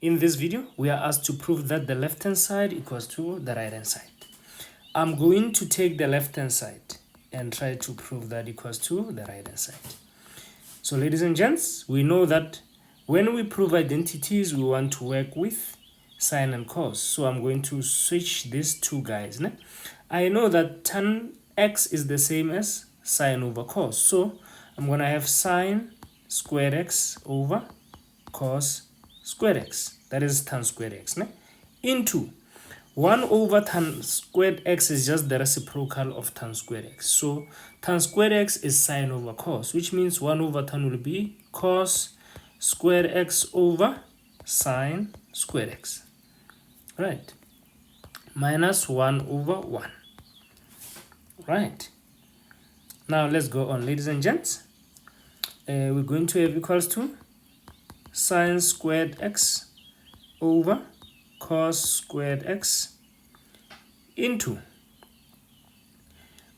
In this video, we are asked to prove that the left-hand side equals to the right-hand side. I'm going to take the left-hand side and try to prove that equals to the right-hand side. So ladies and gents, we know that when we prove identities, we want to work with sine and cos. So I'm going to switch these two guys. I know that tan x is the same as sine over cos. So I'm going to have sine squared x over cos squared x. That is tan squared x. Into 1 over tan squared x is just the reciprocal of tan squared x. So tan squared x is sine over cos, which means 1 over tan will be cos squared x over sine squared x. Right. Minus 1 over 1. Right. Now let's go on, ladies and gents. We're going to have equals to sine squared x over cos squared x into,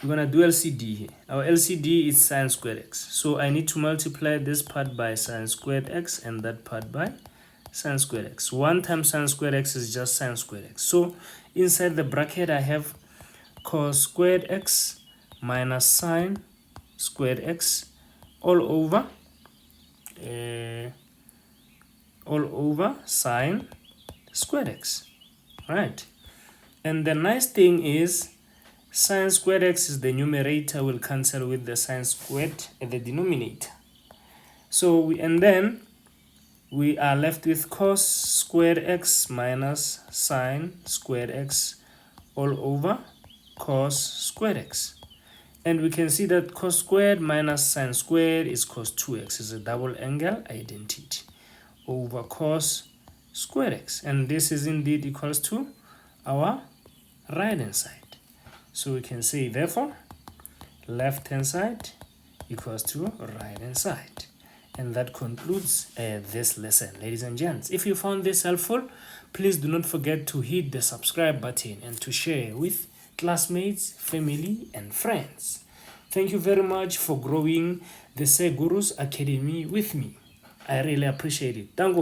we're going to do LCD here. Our LCD is sine squared x. So I need to multiply this part by sine squared x and that part by sine squared x. 1 times sine squared x is just sine squared x. So inside the bracket I have cos squared x minus sine squared x all over sine squared x. Right. And the nice thing is sine squared x is the numerator, will cancel with the sine squared at the denominator. So then we are left with cos squared x minus sine squared x all over cos squared x. And we can see that cos squared minus sine squared is cos 2x. It's a double angle identity over cos squared x. And this is indeed equals to our right hand side. So we can say therefore left hand side equals to right hand side. And that concludes this lesson, ladies and gents. If you found this helpful, please do not forget to hit the subscribe button and to share with classmates, family and friends. Thank you very much for growing the Seguros Academy with me. I really appreciate it. Thank you.